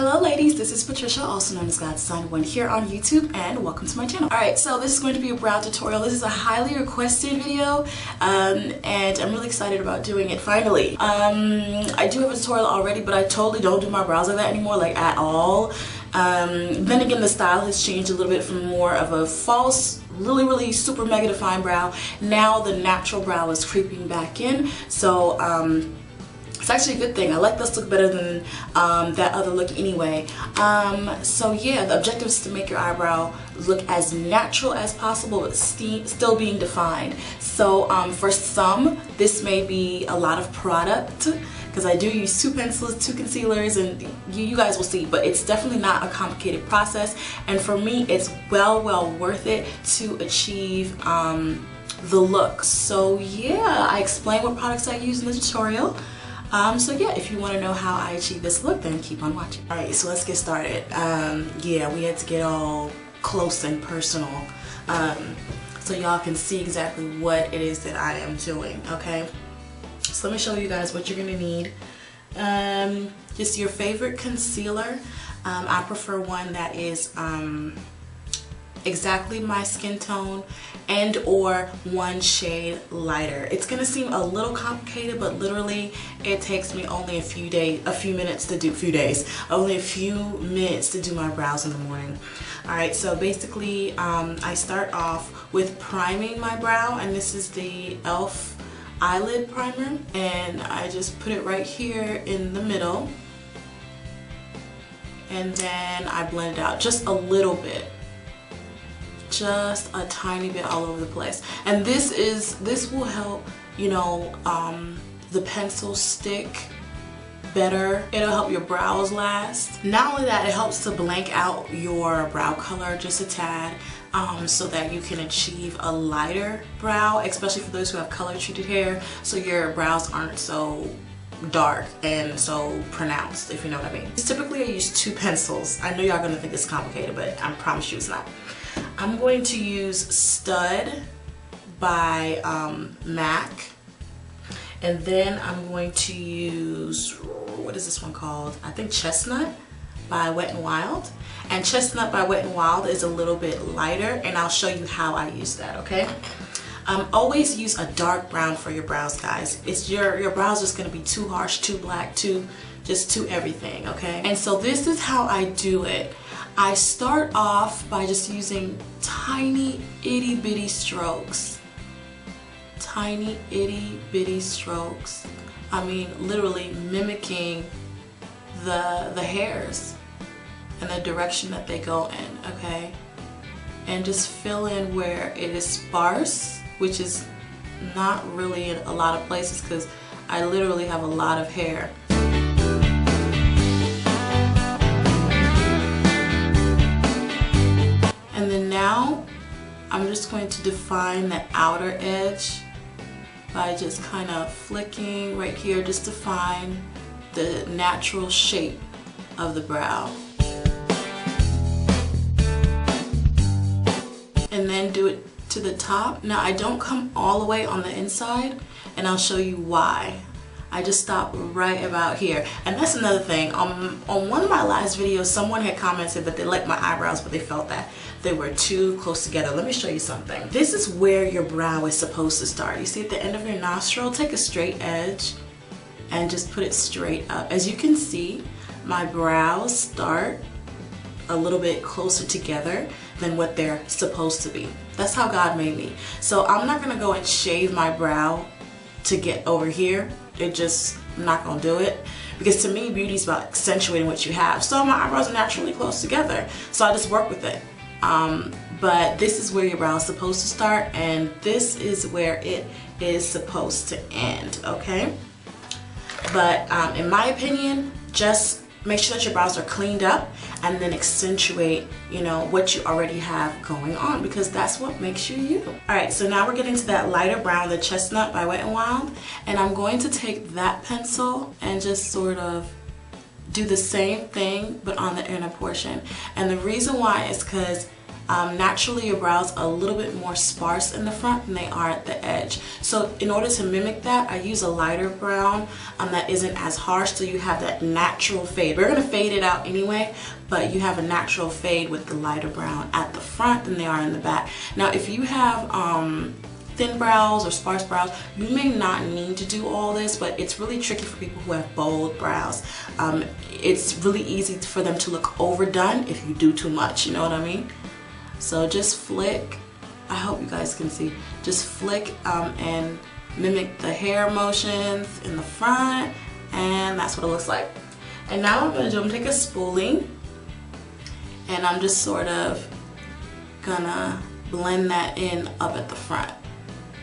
Hello ladies, this is Patricia, also known as God's Sign 1 here on YouTube, and welcome to my channel. Alright, so this is going to be a brow tutorial. This is a highly requested video, and I'm really excited about doing it finally. I do have a tutorial already, but I totally don't do my brows like that anymore, like at all. Then again, the style has changed a little bit from more of a false, really super mega defined brow. Now the natural brow is creeping back in, so it's actually a good thing. I like this look better than that other look anyway. So yeah, the objective is to make your eyebrow look as natural as possible but still being defined. So for some, this may be a lot of product because I do use 2 pencils, 2 concealers, and you guys will see, but it's definitely not a complicated process. And for me, it's well worth it to achieve the look. So yeah, I explain what products I use in the tutorial. So yeah, if you want to know how I achieve this look, then keep on watching. Alright, so let's get started. Yeah, we had to get all close and personal so y'all can see exactly what it is that I am doing, okay? So let me show you guys what you're going to need. Just your favorite concealer. I prefer one that is exactly my skin tone and or 1 shade lighter. It's gonna seem a little complicated, but literally it takes me only a few minutes to do my brows in the morning. Alright, so basically I start off with priming my brow, and this is the e.l.f. eyelid primer, and I just put it right here in the middle, and then I blend it out just a little bit. Just a tiny bit all over the place, and this will help, you know, the pencil stick better. It'll help your brows last. Not only that, it helps to blank out your brow color just a tad, so that you can achieve a lighter brow, especially for those who have color treated hair, so your brows aren't so dark and so pronounced, if you know what I mean. Typically I use 2 pencils. I know y'all gonna think it's complicated, but I promise you it's not. I'm going to use Stud by MAC, and then I'm going to use, what is this one called? I think Chestnut by Wet n Wild. And Chestnut by Wet n Wild is a little bit lighter, and I'll show you how I use that, okay? Always use a dark brown for your brows, guys. It's your brows just going to be too harsh, too black, too everything, okay? And so this is how I do it. I start off by just using tiny itty bitty strokes. Tiny itty bitty strokes. I mean, literally mimicking the hairs and the direction that they go in, okay? And just fill in where it is sparse, which is not really in a lot of places because I literally have a lot of hair. And then now I'm just going to define the outer edge by just kind of flicking right here just to find the natural shape of the brow. And then do it to the top. Now I don't come all the way on the inside, and I'll show you why. I just stop right about here. And that's another thing. On one of my last videos, someone had commented that they liked my eyebrows, but they felt that they were too close together. Let me show you something. This is where your brow is supposed to start. You see at the end of your nostril, take a straight edge and just put it straight up. As you can see, my brows start a little bit closer together than what they're supposed to be. That's how God made me. So I'm not gonna go and shave my brow to get over here. I'm not gonna do it, because to me beauty is about accentuating what you have. So my eyebrows are naturally close together, so I just work with it. But this is where your brow is supposed to start, and this is where it is supposed to end, okay? But in my opinion, just make sure that your brows are cleaned up and then accentuate, you know, what you already have going on, because that's what makes you you. Alright, so now we're getting to that lighter brown, the Chestnut by Wet n Wild, and I'm going to take that pencil and just sort of do the same thing but on the inner portion. And the reason why is because Naturally your brows are a little bit more sparse in the front than they are at the edge. So in order to mimic that, I use a lighter brown that isn't as harsh, so you have that natural fade. We're going to fade it out anyway, but you have a natural fade with the lighter brown at the front than they are in the back. Now if you have thin brows or sparse brows, you may not need to do all this, but it's really tricky for people who have bold brows. It's really easy for them to look overdone if you do too much, you know what I mean? So just flick, I hope you guys can see, just flick and mimic the hair motions in the front, and that's what it looks like. And now what I'm gonna do, I'm gonna take a spoolie and I'm just sort of gonna blend that in up at the front.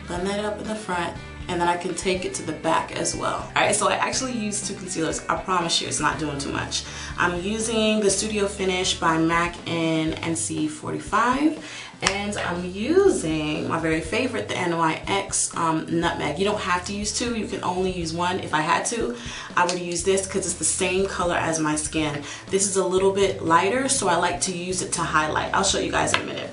Blend that up in the front, and then I can take it to the back as well. Alright, so I actually used 2 concealers. I promise you it's not doing too much. I'm using the Studio Finish by MAC in NC45, and I'm using my very favorite, the NYX Nutmeg. You don't have to use 2, you can only use 1. If I had to, I would use this because it's the same color as my skin. This is a little bit lighter, so I like to use it to highlight. I'll show you guys in a minute.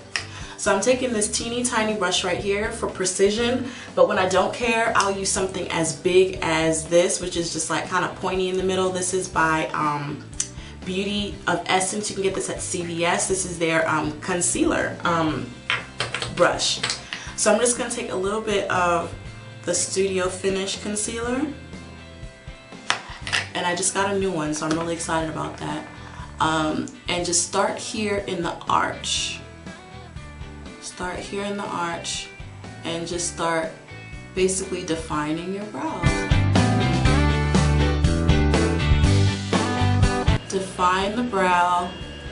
So I'm taking this teeny tiny brush right here for precision, but when I don't care, I'll use something as big as this, which is just like kind of pointy in the middle. This is by Beauty of Essence. You can get this at CVS. This is their concealer brush. So I'm just going to take a little bit of the Studio Finish concealer, and I just got a new one, so I'm really excited about that. And just start here in the arch. Start here in the arch and just start basically defining your brows. Define the brow.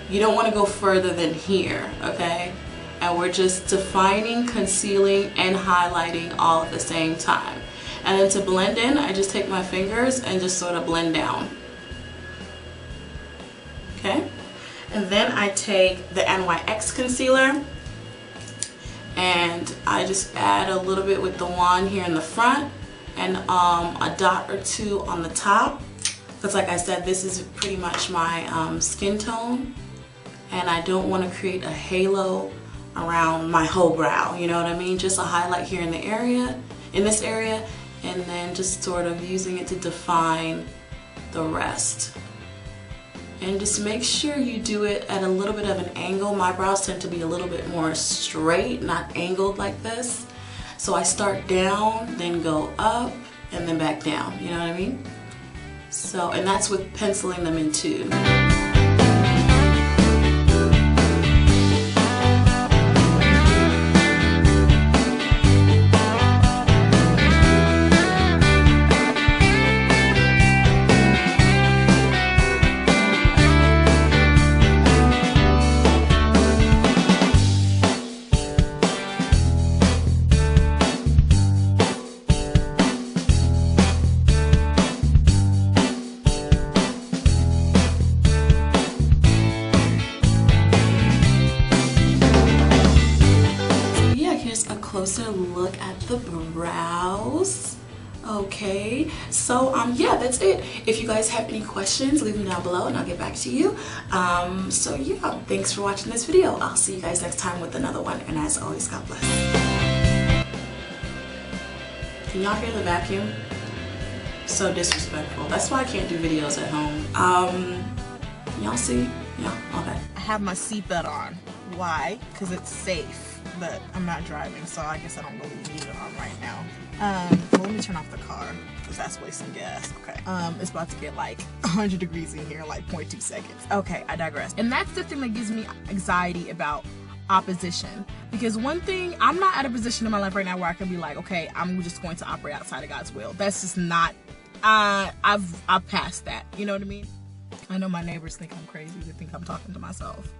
You don't want to go further than here, okay? And we're just defining, concealing, and highlighting all at the same time. And then to blend in, I just take my fingers and just sort of blend down. Okay? And then I take the NYX concealer, and I just add a little bit with the wand here in the front, and a dot or 2 on the top, because like I said, this is pretty much my skin tone, and I don't want to create a halo around my whole brow, you know what I mean? Just a highlight here in the area, in this area, and then just sort of using it to define the rest. And just make sure you do it at a little bit of an angle. My brows tend to be a little bit more straight, not angled like this. So I start down, then go up, and then back down, you know what I mean? So, and that's with penciling them in too. Closer look at the brows. Okay, so yeah, that's it. If you guys have any questions, leave them down below and I'll get back to you. So yeah, thanks for watching this video. I'll see you guys next time with another one, and as always, God bless. Can y'all hear the vacuum? So disrespectful. That's why I can't do videos at home. Y'all see? Yeah, okay. I have my seatbelt on. Why? Because it's safe, but I'm not driving, so I guess I don't really need it on right now. Well, let me turn off the car, because that's wasting gas. Okay. It's about to get like 100 degrees in here in like 0.2 seconds. Okay, I digress. And that's the thing that gives me anxiety about opposition, because one thing, I'm not at a position in my life right now where I can be like, okay, I'm just going to operate outside of God's will. That's just not, I've passed that, you know what I mean? I know my neighbors think I'm crazy. They think I'm talking to myself.